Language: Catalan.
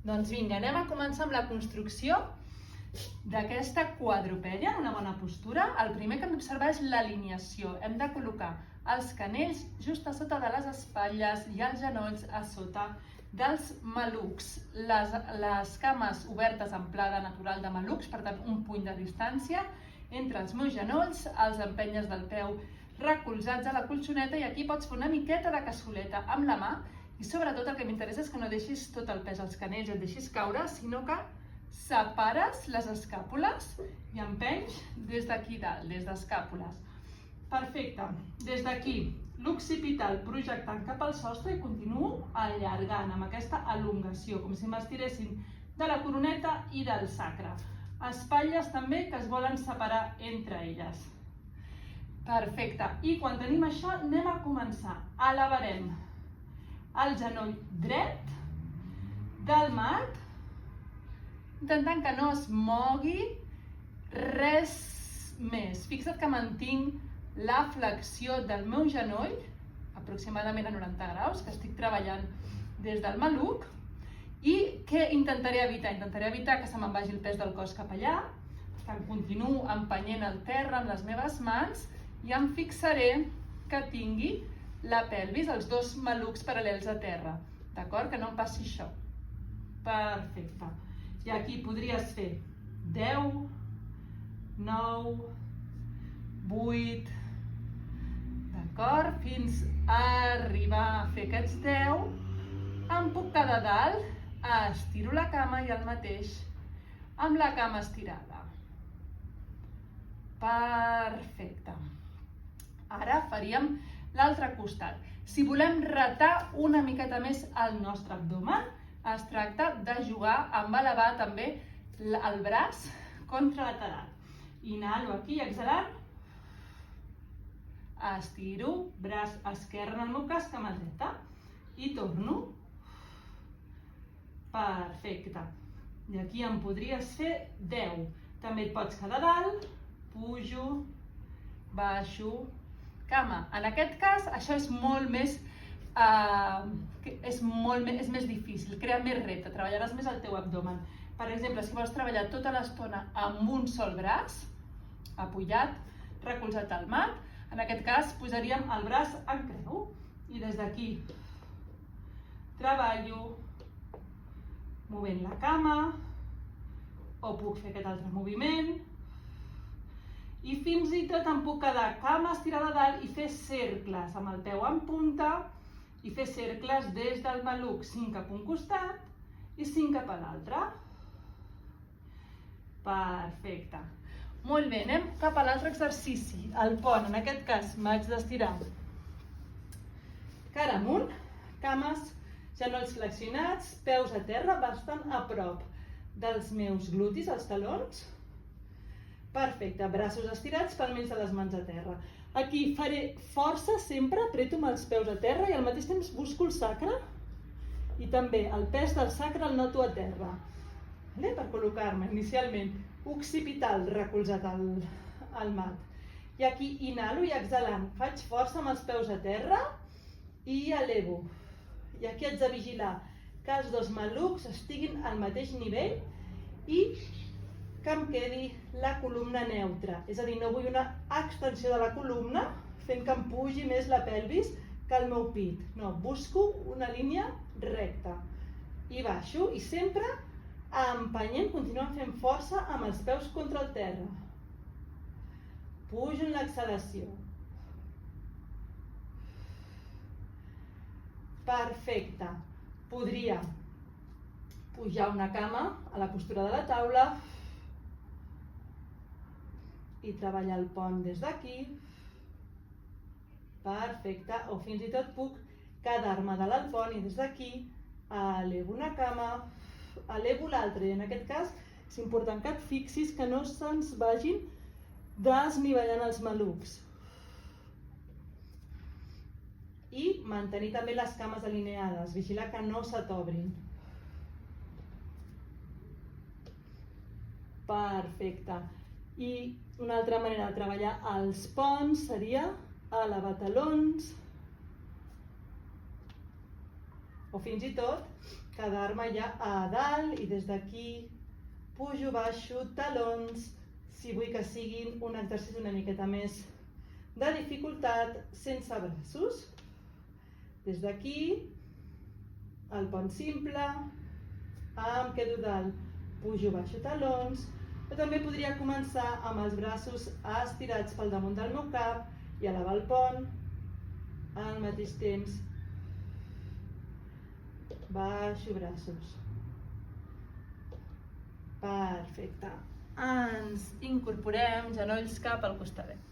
Doncs vinga, anem a començar amb la construcció d'aquesta quadrupèdia en una bona postura. El primer que hem d'observar és l'alineació. Hem de col·locar els canells just a sota de les espatlles i els genolls a sota dels malucs. Les cames obertes en pla de natural de malucs, per tant un puny de distància entre els meus genolls, els empenyes del peu recolzats a la colxoneta, i aquí pots fer una miqueta de cassoleta amb la mà, i sobretot el que m'interessa és que no deixis tot el pes als canells i et deixis caure, sinó que separes les escàpules i empenys des d'aquí dalt, des d'escàpules. Perfecte. Des d'aquí, l'occipital projectant cap al sostre i continuo allargant amb aquesta elongació, com si m'estiressin de la coroneta i del sacre. Espatlles també que es volen separar entre elles. Perfecte. I quan tenim això, anem a començar. Elevarem el genoll dret del mat, intentant que no es mogui res més. Fixa't que mantinc la flexió del meu genoll, aproximadament a 90 graus, que estic treballant des del maluc. I què intentaré evitar? Intentaré evitar que se me'n vagi el pes del cos cap allà, que em continuo empenyent el terra amb les meves mans i em fixaré que tingui la pelvis, els dos malucs paral·lels a terra. D'acord? Que no em passi això. Perfecte. I aquí podries fer 10, 9, 8, d'acord? Fins a arribar a fer aquests 10, em puc quedar dalt, estiro la cama i el mateix amb la cama estirada. Perfecte. Ara faríem l'altre costat. Si volem retar una miqueta més el nostre abdomen, es tracta de jugar amb elevar també el braç contralateral. Inhalo aquí, exhalant. Estiro, braç esquerre en el meu cas, cama dreta. I torno. Perfecte. I aquí em podries fer 10. També et pots quedar dalt, pujo, baixo, cama. En aquest cas, això és molt més, és més difícil, crea més repte, treballaràs més el teu abdomen. Per exemple, si vols treballar tota l'estona amb un sol braç, apujat, recolzat al mat, en aquest cas posaríem el braç en creu i des d'aquí treballo movent la cama, o puc fer aquest altre moviment, i fins i tot em puc quedar cama estirada dalt i fer cercles amb el peu en punta i fer cercles des del maluc, 5 cap a un costat i 5 cap a l'altre. Perfecte. Molt bé, anem cap a l'altre exercici, el pont. En aquest cas m'haig d'estirar cara amunt, cames, genolls flexionats, peus a terra, bastant a prop dels meus glutis, els talons. Perfecte, braços estirats, palmells de les mans a terra. Aquí faré força sempre, apreto amb els peus a terra i al mateix temps busco el sacre i també el pes del sacre el noto a terra. Per col·locar-me inicialment occipital recolzat al mat. I aquí inhalo i exhalant, faig força amb els peus a terra i elevo. I aquí haig de vigilar que els dos malucs estiguin al mateix nivell i que em quedi la columna neutra. És a dir, no vull una extensió de la columna fent que em pugi més la pelvis que el meu pit. No, busco una línia recta. I baixo, i sempre empenyent, continuem fent força amb els peus contra el terra. Pujo en l'exhalació. Perfecte. Podria pujar una cama a la postura de la taula i treballar el pont des d'aquí. Perfecte. O fins i tot puc quedar-me dalt al pont i des d'aquí elevo una cama, elevo l'altra. I en aquest cas és important que et fixis que no se'ns vagin desnivellant els malucs. I mantenir també les cames alineades, vigilar que no se t'obrin. Perfecte. I una altra manera de treballar els ponts seria elevar talons, o fins i tot quedar-me ja a dalt i des d'aquí pujo, baixo, talons, si vull que siguin un exercici una miqueta més de dificultat, sense braços. Des d'aquí, el pont simple, em quedo dalt, pujo, baixo, talons, però també podria començar amb els braços estirats pel damunt del meu cap i elevar el pont al mateix temps. Baixo braços. Perfecte. Ens incorporem, genolls cap al costadet.